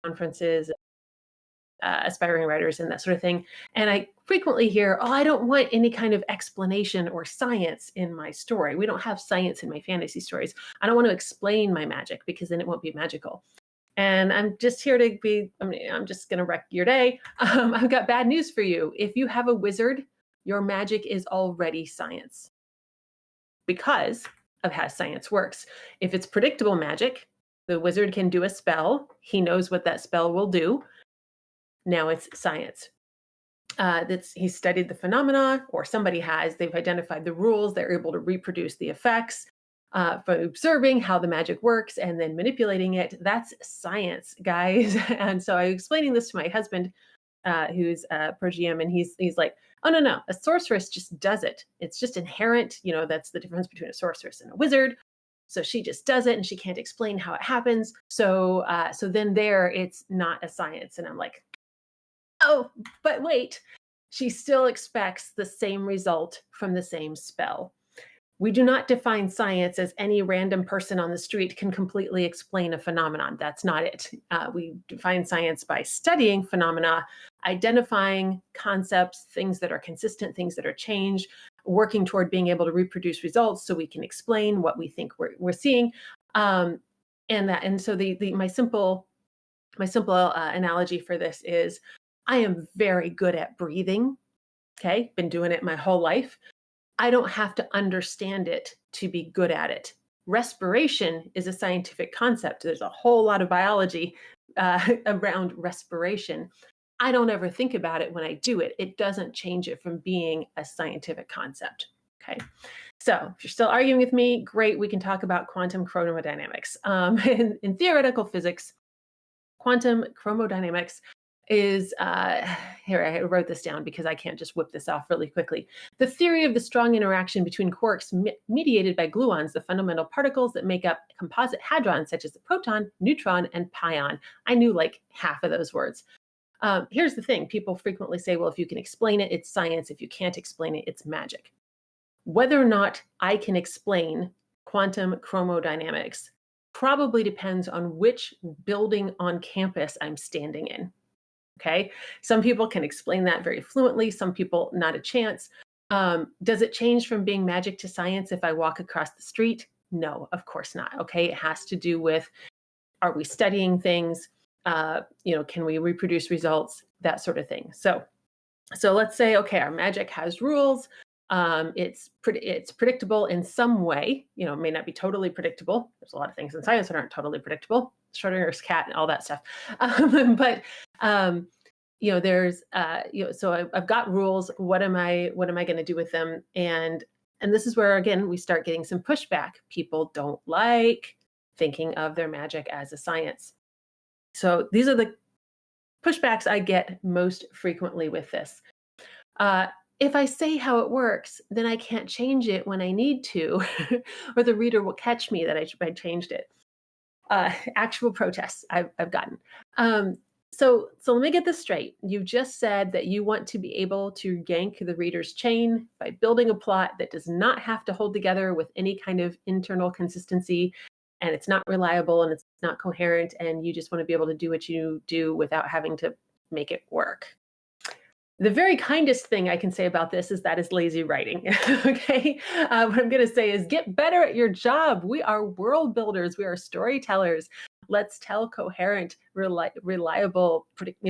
conferences, aspiring writers and that sort of thing. And I frequently hear, oh, I don't want any kind of explanation or science in my story. We don't have science in my fantasy stories. I don't want to explain my magic because then it won't be magical. And I'm just here to be, I'm just going to wreck your day. I've got bad news for you. If you have a wizard, your magic is already science because of how science works. If it's predictable magic, the wizard can do a spell. He knows what that spell will do. Now it's science. He's studied the phenomena, or somebody has. They've identified the rules. They're able to reproduce the effects by observing how the magic works and then manipulating it. That's science, guys. And so I'm explaining this to my husband, who's pro GM, and he's like, oh, no, a sorceress just does it. It's just inherent. That's the difference between a sorceress and a wizard. So she just does it and she can't explain how it happens. So then it's not a science. And I'm like, oh, but wait, she still expects the same result from the same spell. We do not define science as any random person on the street can completely explain a phenomenon. That's not it. We define science by studying phenomena, identifying concepts, things that are consistent, things that are changed, working toward being able to reproduce results so we can explain what we think we're seeing. So my simple analogy for this is, I am very good at breathing. Okay, been doing it my whole life. I don't have to understand it to be good at it. Respiration is a scientific concept. There's a whole lot of biology around respiration. I don't ever think about it when I do it. It doesn't change it from being a scientific concept. Okay, so if you're still arguing with me, great, we can talk about quantum chromodynamics. In theoretical physics, quantum chromodynamics is, here, I wrote this down because I can't just whip this off really quickly. The theory of the strong interaction between quarks mediated by gluons, the fundamental particles that make up composite hadrons, such as the proton, neutron, and pion. I knew like half of those words. Here's the thing. People frequently say, well, if you can explain it, it's science. If you can't explain it, it's magic. Whether or not I can explain quantum chromodynamics probably depends on which building on campus I'm standing in. Okay, some people can explain that very fluently. Some people, not a chance. Does it change from being magic to science if I walk across the street? No, of course not. Okay, it has to do with, are we studying things? Can we reproduce results? That sort of thing. So let's say, okay, our magic has rules. It's predictable in some way. It may not be totally predictable. There's a lot of things in science that aren't totally predictable. Schrodinger's cat and all that stuff. There's so I've got rules. What am I going to do with them? And this is where, again, we start getting some pushback. People don't like thinking of their magic as a science. So these are the pushbacks I get most frequently with this. If I say how it works, then I can't change it when I need to, or the reader will catch me that I changed it. Actual protests I've gotten. So let me get this straight. You just said that you want to be able to yank the reader's chain by building a plot that does not have to hold together with any kind of internal consistency, and it's not reliable and it's not coherent, and you just want to be able to do what you do without having to make it work. The very kindest thing I can say about this is that is lazy writing. Okay. What I'm going to say is get better at your job. We are world builders. We are storytellers. Let's tell coherent, reliable,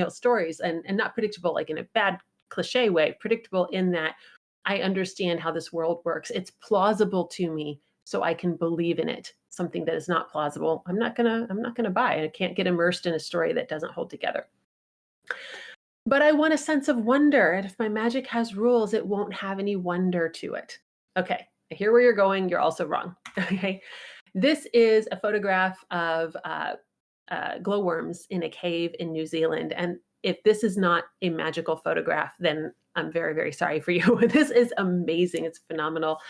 stories, and not predictable like in a bad cliche way. Predictable in that I understand how this world works. It's plausible to me, so I can believe in it. Something that is not plausible, I'm not gonna buy. I can't get immersed in a story that doesn't hold together. But I want a sense of wonder. And if my magic has rules, it won't have any wonder to it. Okay, I hear where you're going. You're also wrong. Okay, this is a photograph of glowworms in a cave in New Zealand. And if this is not a magical photograph, then I'm very, very sorry for you. This is amazing. It's phenomenal.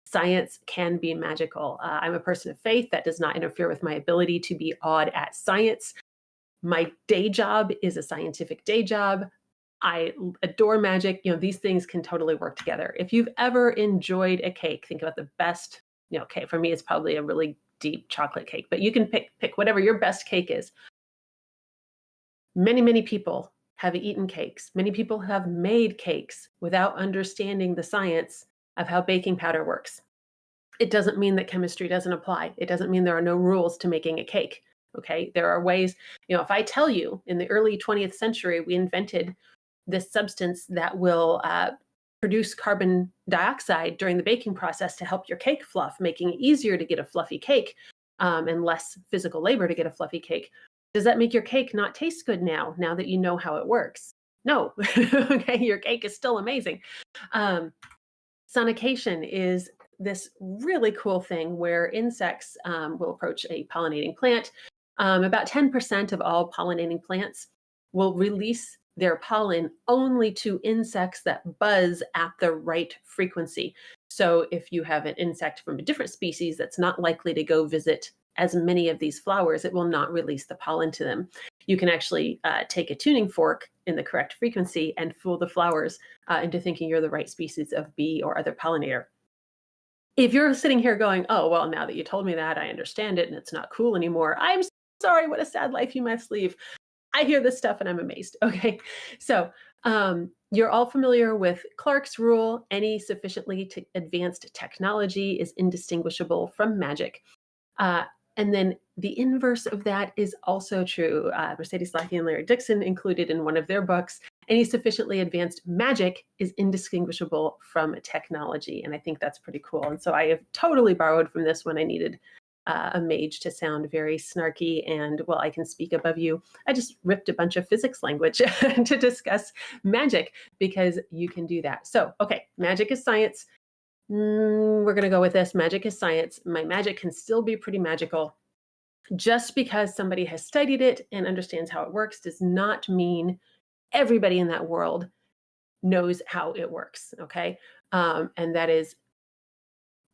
Science can be magical. I'm a person of faith. That does not interfere with my ability to be awed at science. My day job is a scientific day job. I adore magic. These things can totally work together. If you've ever enjoyed a cake, think about the best, cake. For me, it's probably a really deep chocolate cake, but you can pick whatever your best cake is. Many, many people have eaten cakes. Many people have made cakes without understanding the science of how baking powder works. It doesn't mean that chemistry doesn't apply. It doesn't mean there are no rules to making a cake. Okay. There are ways, if I tell you in the early 20th century, we invented this substance that will produce carbon dioxide during the baking process to help your cake fluff, making it easier to get a fluffy cake and less physical labor to get a fluffy cake. Does that make your cake not taste good now that you know how it works? No. Okay. Your cake is still amazing. Sonication is this really cool thing where insects will approach a pollinating plant. About 10% of all pollinating plants will release their pollen only to insects that buzz at the right frequency. So if you have an insect from a different species that's not likely to go visit as many of these flowers, it will not release the pollen to them. You can actually take a tuning fork in the correct frequency and fool the flowers into thinking you're the right species of bee or other pollinator. If you're sitting here going, oh, well, now that you told me that, I understand it and it's not cool anymore. I'm sorry, what a sad life you must lead. I hear this stuff and I'm amazed. Okay. So you're all familiar with Clark's rule. Any sufficiently advanced technology is indistinguishable from magic. And then the inverse of that is also true. Mercedes Lackey and Larry Dixon included in one of their books, any sufficiently advanced magic is indistinguishable from technology. And I think that's pretty cool. And so I have totally borrowed from this when I needed a mage to sound very snarky and, well, I can speak above you. I just ripped a bunch of physics language to discuss magic because you can do that. So, okay, magic is science. We're going to go with this. Magic is science. My magic can still be pretty magical. Just because somebody has studied it and understands how it works does not mean everybody in that world knows how it works. Okay. And that is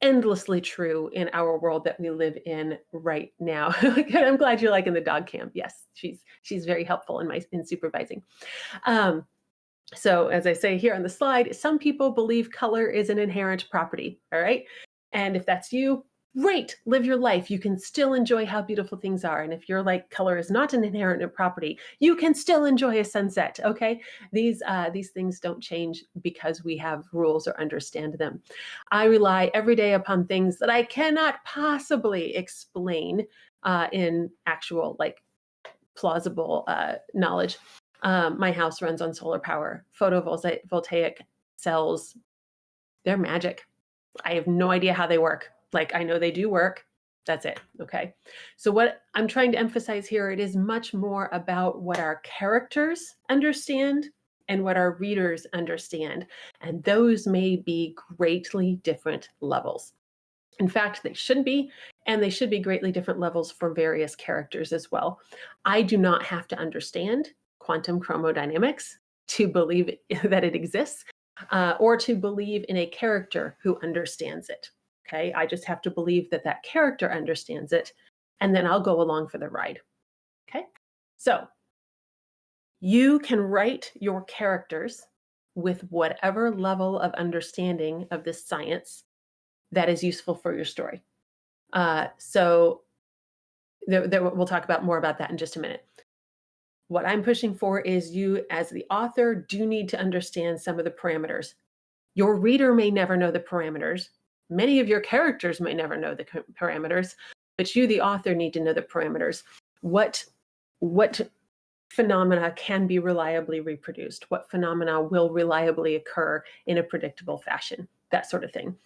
endlessly true in our world that we live in right now. I'm glad you're liking the dog cam. Yes, she's very helpful in supervising. So as I say here on the slide, some people believe color is an inherent property. All right. And if that's you, great, live your life. You can still enjoy how beautiful things are. And if you're like, color is not an inherent property, you can still enjoy a sunset. Okay. These things don't change because we have rules or understand them. I rely every day upon things that I cannot possibly explain in actual, like, plausible knowledge. My house runs on solar power, photovoltaic cells. They're magic. I have no idea how they work. Like, I know they do work. That's it. Okay. So what I'm trying to emphasize here, it is much more about what our characters understand and what our readers understand. And those may be greatly different levels. In fact, they should be, and they should be greatly different levels for various characters as well. I do not have to understand quantum chromodynamics to believe that it exists, or to believe in a character who understands it. Okay, I just have to believe that that character understands it, and then I'll go along for the ride. Okay, so you can write your characters with whatever level of understanding of this science that is useful for your story. So we'll talk about more about that in just a minute. What I'm pushing for is you, as the author, do need to understand some of the parameters. Your reader may never know the parameters. Many of your characters may never know the parameters, but you, the author, need to know the parameters. What phenomena can be reliably reproduced? What phenomena will reliably occur in a predictable fashion? That sort of thing.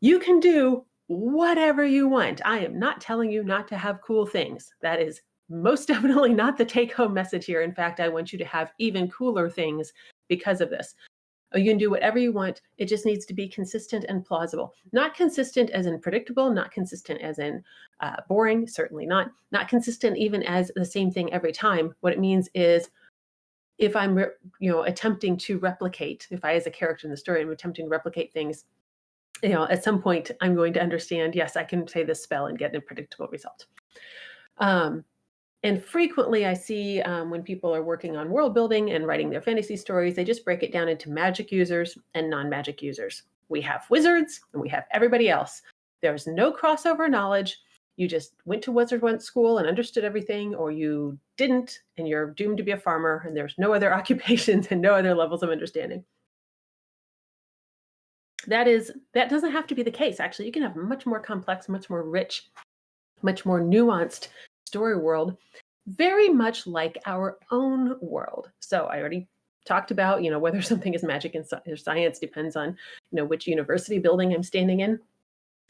You can do whatever you want. I am not telling you not to have cool things. That is most definitely not the take-home message here. In fact, I want you to have even cooler things because of this. You can do whatever you want. It just needs to be consistent and plausible. Not consistent as in predictable, not consistent as in boring, certainly not. Not consistent even as the same thing every time. What it means is, if I'm attempting to replicate, if I as a character in the story am attempting to replicate things, at some point I'm going to understand, yes, I can say this spell and get a predictable result. And frequently I see when people are working on world building and writing their fantasy stories, they just break it down into magic users and non-magic users. We have wizards and we have everybody else. There's no crossover knowledge. you just went to wizard went school and understood everything, or you didn't and you're doomed to be a farmer and there's no other occupations and no other levels of understanding. That doesn't have to be the case. Actually, you can have much more complex, much more rich, much more nuanced story world, very much like our own world. So I already talked about, whether something is magic and or science depends on, which university building I'm standing in.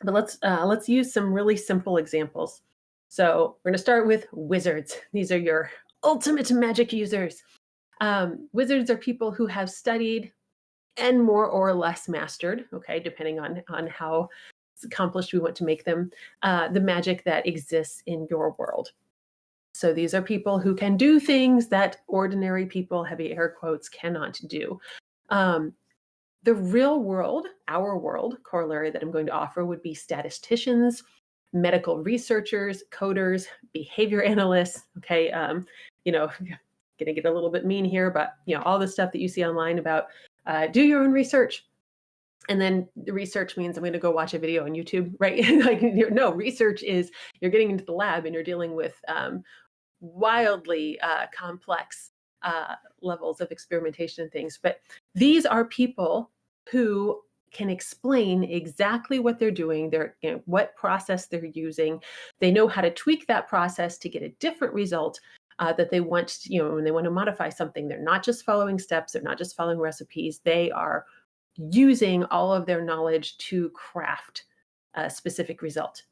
But let's use some really simple examples. So we're going to start with wizards. These are your ultimate magic users. Wizards are people who have studied and more or less mastered, okay, depending on how accomplished we want to make them, the magic that exists in your world. So these are people who can do things that ordinary people, heavy air quotes, cannot do. The real world, our world corollary that I'm going to offer would be statisticians, medical researchers, coders, behavior analysts. Okay, gonna get a little bit mean here, but all the stuff that you see online about do your own research. And then the research means I'm going to go watch a video on YouTube, right? Like, no, research is you're getting into the lab and you're dealing with wildly complex levels of experimentation and things. But these are people who can explain exactly what they're doing, what process they're using. They know how to tweak that process to get a different result that they want. When they want to modify something, they're not just following steps. They're not just following recipes. They are using all of their knowledge to craft a specific result.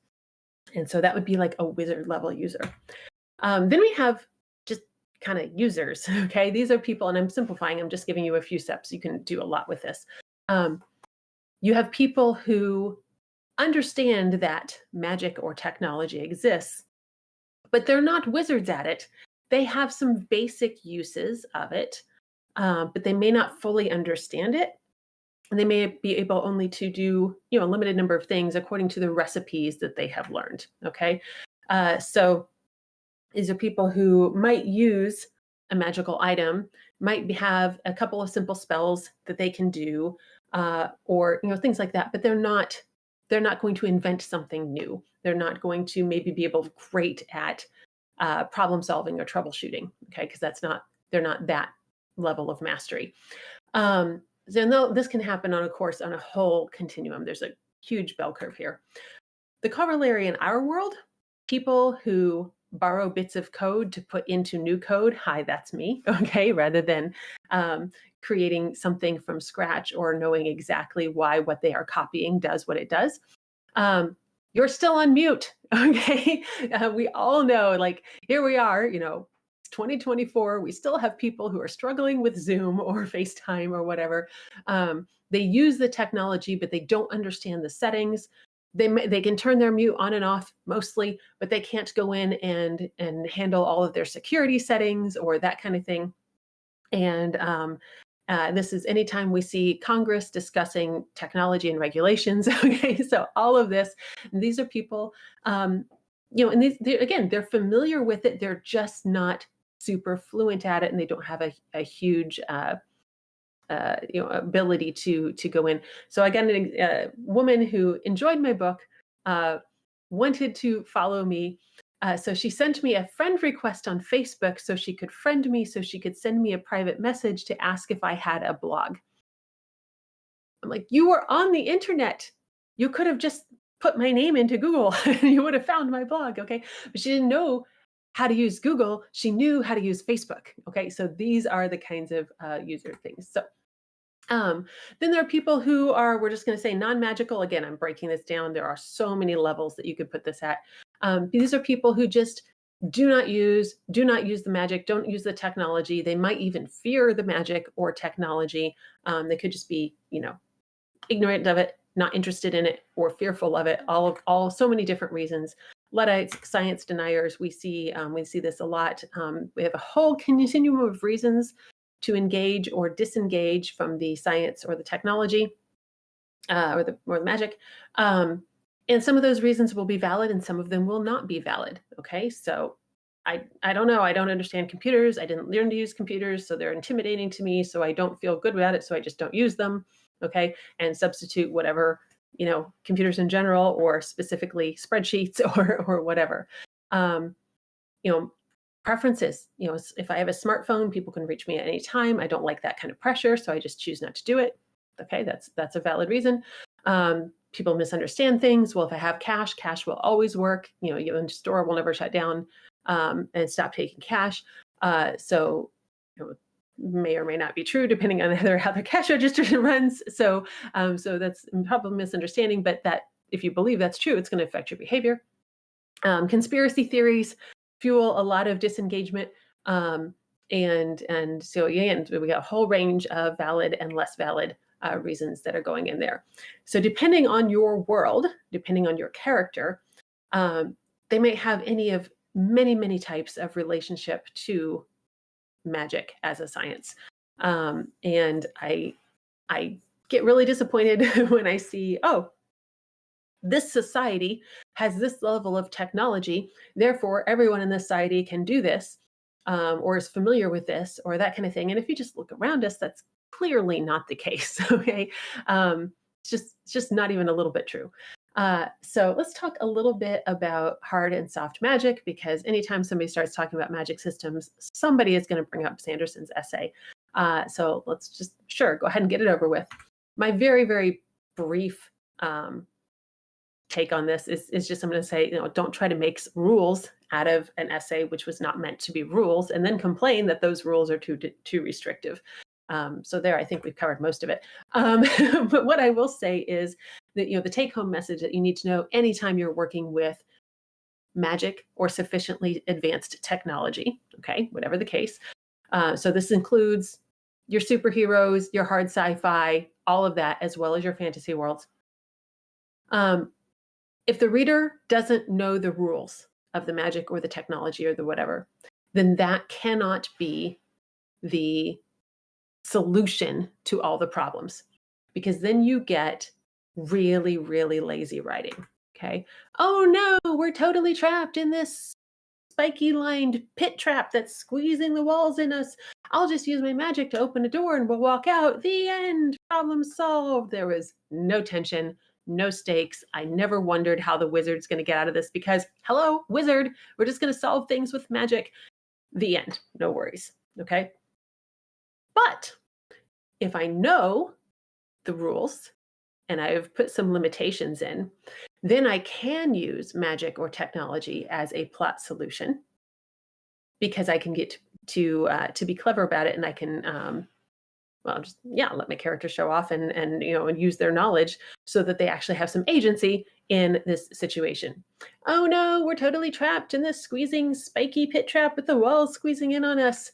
And so that would be like a wizard level user. Then we have just kind of users. Okay, these are people, and I'm simplifying. I'm just giving you a few steps. You can do a lot with this. You have people who understand that magic or technology exists, but they're not wizards at it. They have some basic uses of it, but they may not fully understand it. And they may be able only to do, a limited number of things according to the recipes that they have learned. Okay, so these are people who might use a magical item, might have a couple of simple spells that they can do, or things like that. But they're not going to invent something new. They're not going to maybe be able to great at problem solving or troubleshooting. Okay, because they're not that level of mastery. So no, this can happen on a whole continuum. There's a huge bell curve here. The corollary in our world, people who borrow bits of code to put into new code. Hi, that's me. Okay, rather than creating something from scratch or knowing exactly why what they are copying does what it does. You're still on mute. Okay, we all know. Like here we are. 2024, we still have people who are struggling with Zoom or FaceTime or whatever. They use the technology, but they don't understand the settings. They can turn their mute on and off mostly, but they can't go in and handle all of their security settings or that kind of thing. And this is anytime we see Congress discussing technology and regulations. Okay, so all of this, these are people, and they're familiar with it. They're just not super fluent at it, and they don't have a huge ability to go in. So I got a woman who enjoyed my book, wanted to follow me. So she sent me a friend request on Facebook so she could friend me, so she could send me a private message to ask if I had a blog. I'm like, you were on the internet. You could have just put my name into Google and you would have found my blog. Okay. But she didn't know how to use Google. She knew how to use Facebook. Okay. So these are the kinds of user things. So then there are people who are, we're just going to say non-magical. Again, I'm breaking this down. There are so many levels that you could put this at. These are people who just do not use the magic, don't use the technology. They might even fear the magic or technology. They could just be, ignorant of it, not interested in it, or fearful of it. All so many different reasons. Luddites, science deniers, we see this a lot. We have a whole continuum of reasons to engage or disengage from the science or the technology or the magic. And some of those reasons will be valid and some of them will not be valid. Okay, so I don't know. I don't understand computers. I didn't learn to use computers, so they're intimidating to me. So I don't feel good about it. So I just don't use them. Okay, and substitute whatever computers in general, or specifically spreadsheets or whatever. Um, you know, Preferences. If I have a smartphone, people can reach me at any time. I don't like that kind of pressure, so I just choose not to do it. Okay, that's a valid reason. People misunderstand things. Well, if I have cash, cash will always work. Your store will never shut down and stop taking cash. So, may or may not be true depending on how the cash register runs. So that's probably a misunderstanding. But that if you believe that's true, it's going to affect your behavior. Conspiracy theories fuel a lot of disengagement. And so again, we got a whole range of valid and less valid reasons that are going in there. So depending on your world, depending on your character, they may have any of many, many types of relationship to magic as a science. And I get really disappointed when I see, oh, this society has this level of technology, therefore everyone in this society can do this, or is familiar with this, or that kind of thing. And if you just look around us, that's clearly not the case. Okay, it's just not even a little bit true. So let's talk a little bit about hard and soft magic, because anytime somebody starts talking about magic systems, somebody is going to bring up Sanderson's essay. So let's just go ahead and get it over with. My very, very brief take on this is just, I'm going to say, don't try to make rules out of an essay which was not meant to be rules, and then complain that those rules are too restrictive. So there, I think we've covered most of it. But what I will say is that the take-home message that you need to know anytime you're working with magic or sufficiently advanced technology, okay, whatever the case. So this includes your superheroes, your hard sci-fi, all of that, as well as your fantasy worlds. If the reader doesn't know the rules of the magic or the technology or the whatever, then that cannot be the solution to all the problems, because then you get really, really lazy writing. Okay. Oh no, we're totally trapped in this spiky lined pit trap that's squeezing the walls in us. I'll just use my magic to open a door and we'll walk out. The end. Problem solved. There was no tension, no stakes. I never wondered how the wizard's going to get out of this, because, hello, wizard, we're just going to solve things with magic. The end. No worries. Okay. But if I know the rules and I've put some limitations in, then I can use magic or technology as a plot solution, because I can get to be clever about it, and I can let my character show off and use their knowledge so that they actually have some agency in this situation. Oh no, we're totally trapped in this squeezing spiky pit trap with the walls squeezing in on us.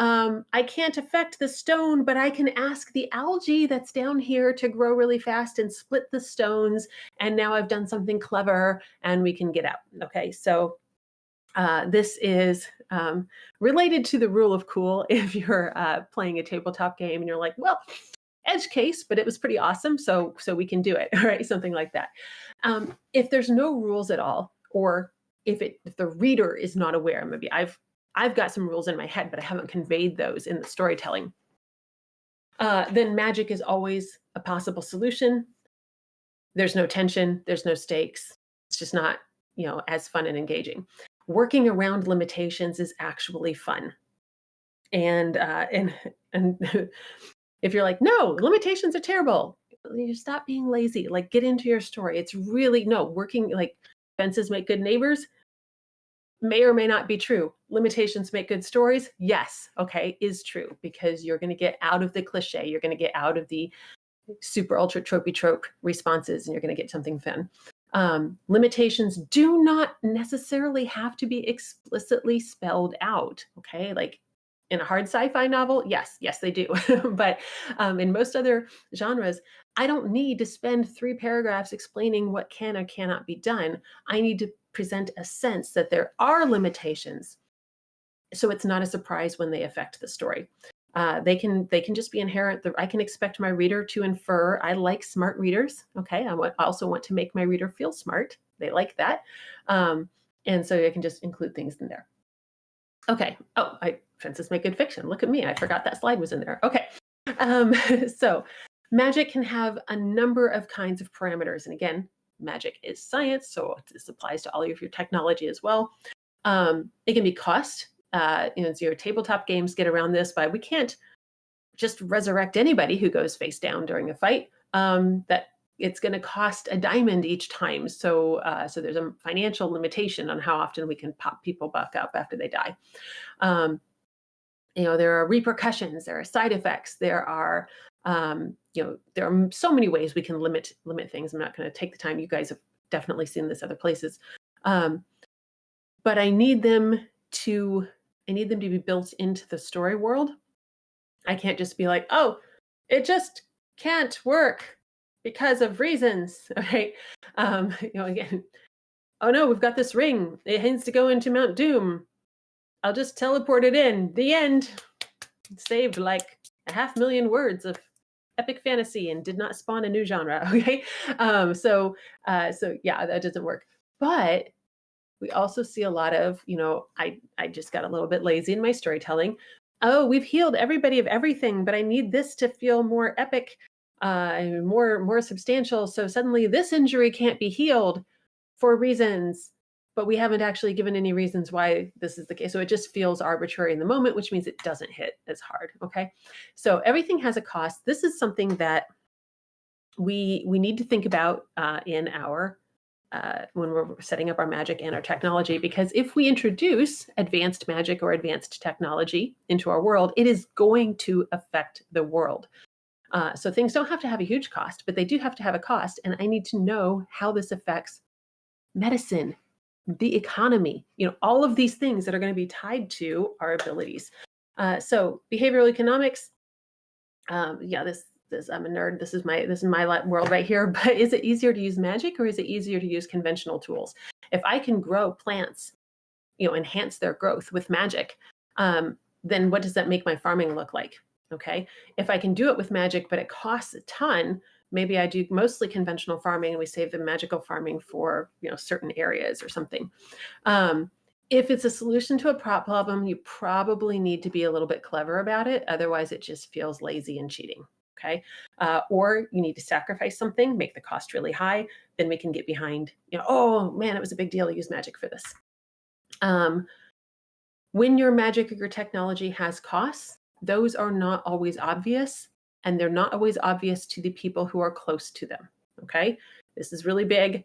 I can't affect the stone, but I can ask the algae that's down here to grow really fast and split the stones. And now I've done something clever and we can get out. Okay, so this is related to the rule of cool. If you're playing a tabletop game and you're like, well, edge case, but it was pretty awesome, so we can do it, right? Something like that. If there's no rules at all, or if the reader is not aware, maybe I've got some rules in my head, but I haven't conveyed those in the storytelling, then magic is always a possible solution. There's no tension, there's no stakes. It's just not, as fun and engaging. Working around limitations is actually fun. And if you're like, no, limitations are terrible, you stop being lazy. Like, get into your story. It's really working, like, fences make good neighbors may or may not be true. Limitations make good stories. Yes. Okay. Is true, because you're going to get out of the cliche. You're going to get out of the super ultra tropey trope responses, and you're going to get something fun. Limitations do not necessarily have to be explicitly spelled out. Okay. Like in a hard sci-fi novel, yes, they do. But in most other genres, I don't need to spend 3 paragraphs explaining what can or cannot be done. I need to present a sense that there are limitations, so it's not a surprise when they affect the story. They can just be inherent. I can expect my reader to infer. I like smart readers. Okay, I also want to make my reader feel smart. They like that, and so I can just include things in there. Okay. Oh, fences make good fiction. Look at me. I forgot that slide was in there. Okay. So Magic can have a number of kinds of parameters. And again, magic is science, so this applies to all of your technology as well. It can be cost. So your tabletop games get around this by we can't just resurrect anybody who goes face down during a fight. That it's going to cost a diamond each time. So there's a financial limitation on how often we can pop people back up after they die. There are repercussions, there are side effects, there are so many ways we can limit things. I'm not going to take the time. You guys have definitely seen this other places, but I need them to be built into the story world. I can't just be like, oh, it just can't work because of reasons. Okay, again, oh no, we've got this ring. It needs to go into Mount Doom. I'll just teleport it in. The end. Saved like 500,000 words of epic fantasy and did not spawn a new genre. Okay, so yeah, that doesn't work. But we also see a lot of, I just got a little bit lazy in my storytelling. Oh, we've healed everybody of everything, but I need this to feel more epic, and more substantial. So suddenly this injury can't be healed for reasons, but we haven't actually given any reasons why this is the case. So it just feels arbitrary in the moment, which means it doesn't hit as hard. Okay, so everything has a cost. This is something that we need to think about in our when we're setting up our magic and our technology, because if we introduce advanced magic or advanced technology into our world, it is going to affect the world. So things don't have to have a huge cost, but they do have to have a cost. And I need to know how this affects medicine, the economy, all of these things that are going to be tied to our abilities. So behavioral economics, this I'm a nerd. This is my world right here. But is it easier to use magic or is it easier to use conventional tools? If I can grow plants, enhance their growth with magic, then what does that make my farming look like? Okay, if I can do it with magic, but it costs a ton, maybe I do mostly conventional farming and we save the magical farming for certain areas or something. If it's a solution to a problem, you probably need to be a little bit clever about it. Otherwise, it just feels lazy and cheating. Okay, or you need to sacrifice something, make the cost really high. Then we can get behind. Oh man, it was a big deal to use magic for this. When your magic or your technology has costs, those are not always obvious, and they're not always obvious to the people who are close to them. Okay, this is really big.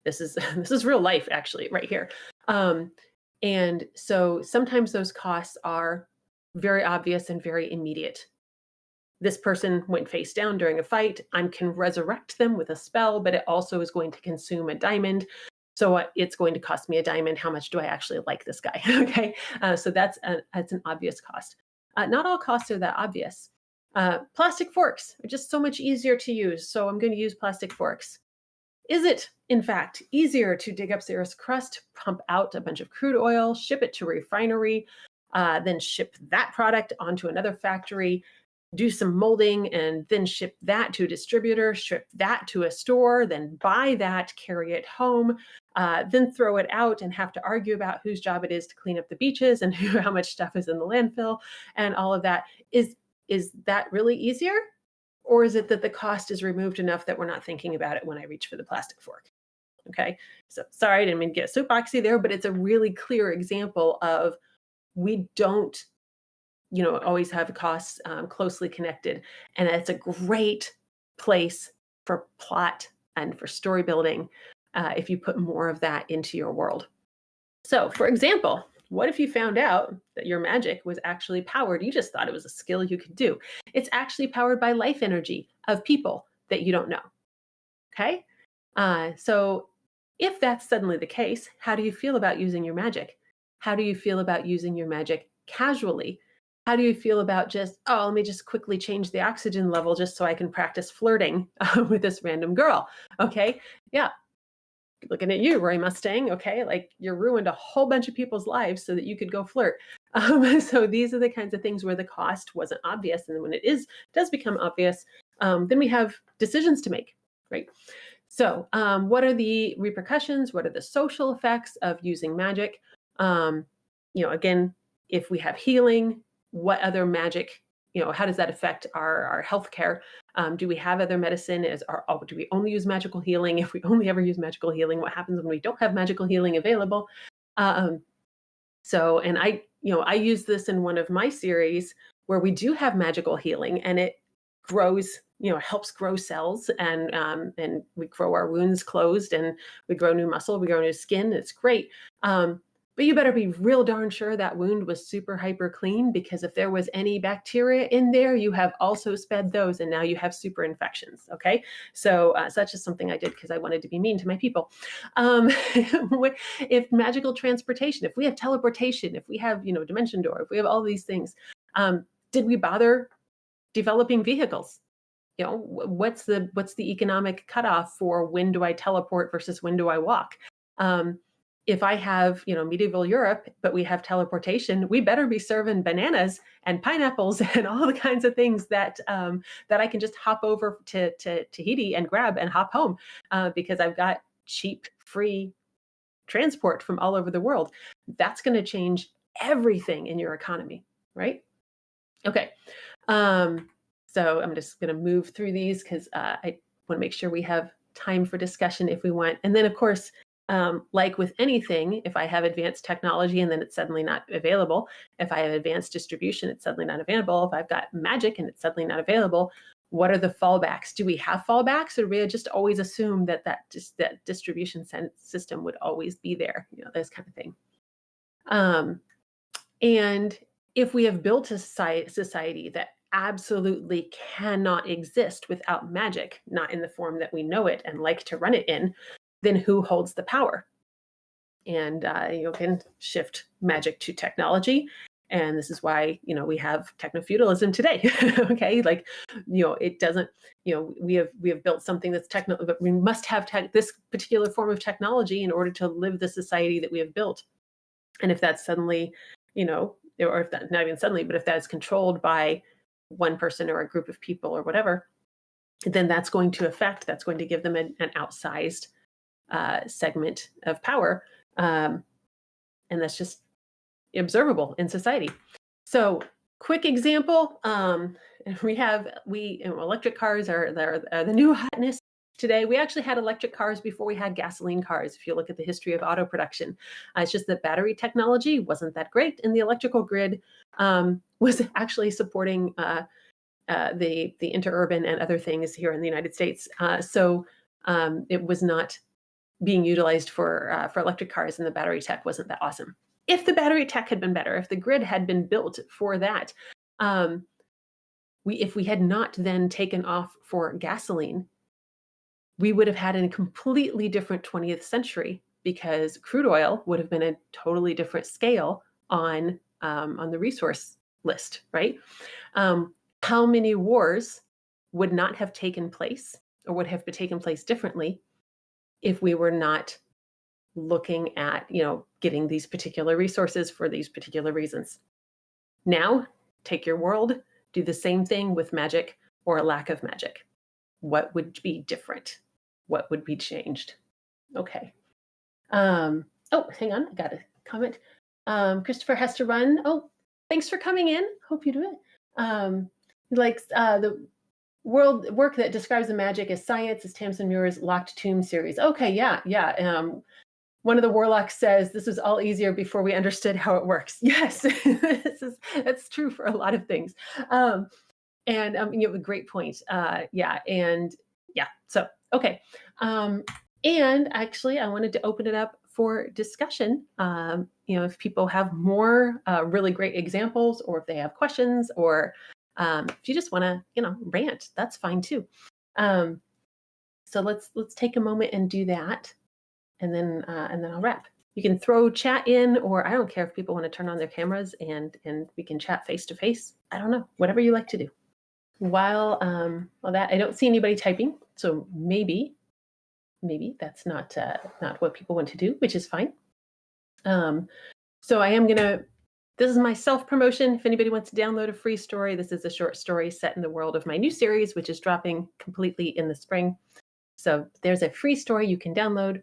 This is real life, actually, right here. And so sometimes those costs are very obvious and very immediate. This person went face down during a fight. I can resurrect them with a spell, but it also is going to consume a diamond. So it's going to cost me a diamond. How much do I actually like this guy? Okay, so that's an obvious cost. Not all costs are that obvious. Plastic forks are just so much easier to use, so I'm going to use plastic forks. Is it, in fact, easier to dig up the Earth's crust, pump out a bunch of crude oil, ship it to a refinery, then ship that product onto another factory, do some molding, and then ship that to a distributor, ship that to a store, then buy that, carry it home, then throw it out and have to argue about whose job it is to clean up the beaches and how much stuff is in the landfill and all of that? Is that really easier? Or is it that the cost is removed enough that we're not thinking about it when I reach for the plastic fork? Okay, so sorry, I didn't mean to get soapboxy there, but it's a really clear example of we don't always have costs closely connected. And it's a great place for plot and for story building if you put more of that into your world. So, for example, what if you found out that your magic was actually powered? You just thought it was a skill you could do. It's actually powered by life energy of people that you don't know. Okay? So, if that's suddenly the case, how do you feel about using your magic? How do you feel about using your magic casually? How do you feel about just, oh, let me just quickly change the oxygen level just so I can practice flirting with this random girl? Okay, yeah. Looking at you, Roy Mustang. Okay, like you ruined a whole bunch of people's lives so that you could go flirt. So these are the kinds of things where the cost wasn't obvious, and then when it does become obvious, then we have decisions to make, right? So, what are the repercussions? What are the social effects of using magic? Again, if we have healing, what other magic, how does that affect our healthcare? Do we have other medicine? Do we only use magical healing? If we only ever use magical healing, what happens when we don't have magical healing available? Um, and I use this in one of my series where we do have magical healing, and it grows, helps grow cells, and we grow our wounds closed, and we grow new muscle, we grow new skin. It's great. But you better be real darn sure that wound was super hyper clean, because if there was any bacteria in there, you have also sped those, and now you have super infections. Okay, so that's just something I did because I wanted to be mean to my people. If magical transportation, if we have teleportation, if we have dimension door, if we have all these things, did we bother developing vehicles? What's the economic cutoff for when do I teleport versus when do I walk? If I have, medieval Europe, but we have teleportation, we better be serving bananas and pineapples and all the kinds of things that I can just hop over to Tahiti and grab and hop home, because I've got cheap, free transport from all over the world. That's going to change everything in your economy, right? Okay. So I'm just going to move through these because I want to make sure we have time for discussion if we want. And then, of course, like with anything, if I have advanced technology and then it's suddenly not available, if I have advanced distribution, it's suddenly not available. If I've got magic and it's suddenly not available, what are the fallbacks? Do we have fallbacks, or do we just always assume that distribution system would always be there? This kind of thing. And if we have built a society that absolutely cannot exist without magic, not in the form that we know it and like to run it in, then who holds the power? And you can shift magic to technology. And this is why, we have techno-feudalism today. Okay. It doesn't, we have built something that's techno, but we must have this particular form of technology in order to live the society that we have built. And if that's suddenly, or if that, not even suddenly, but if that is controlled by one person or a group of people or whatever, then that's going to give them an outsized segment of power. And that's just observable in society. So quick example, electric cars are the new hotness today. We actually had electric cars before we had gasoline cars. If you look at the history of auto production, it's just that battery technology wasn't that great, and the electrical grid was actually supporting the interurban and other things here in the United States. So it was not being utilized for electric cars, and the battery tech wasn't that awesome. If the battery tech had been better, if the grid had been built for that, if we had not then taken off for gasoline, we would have had a completely different 20th century, because crude oil would have been a totally different scale on the resource list, right? How many wars would not have taken place, or would have taken place differently, if we were not looking at, getting these particular resources for these particular reasons? Now, take your world, do the same thing with magic or a lack of magic. What would be different? What would be changed? Okay. Oh, hang on. I got a comment. Christopher has to run. Oh, thanks for coming in. Hope you do it. He likes the world work that describes the magic as science is Tamsin Muir's Locked Tomb series. Okay, yeah. One of the warlocks says this was all easier before we understood how it works. Yes, that's true for a lot of things. And you have a great point. So okay. And actually, I wanted to open it up for discussion. If people have more really great examples, or if they have questions, or if you just want to, rant, that's fine too. So let's take a moment and do that, and then I'll wrap. You can throw chat in, or I don't care if people want to turn on their cameras and we can chat face to face. I don't know, whatever you like to do. While that, I don't see anybody typing, so maybe that's not what people want to do, which is fine. So I am gonna. This is my self-promotion. If anybody wants to download a free story, this is a short story set in the world of my new series, which is dropping completely in the spring. So there's a free story you can download.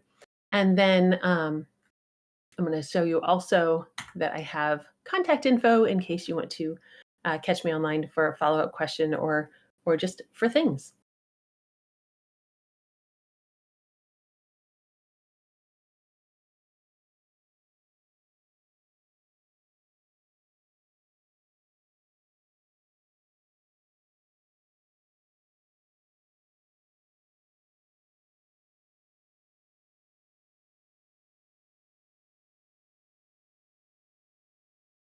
And then I'm going to show you also that I have contact info in case you want to catch me online for a follow-up question, or or just for things.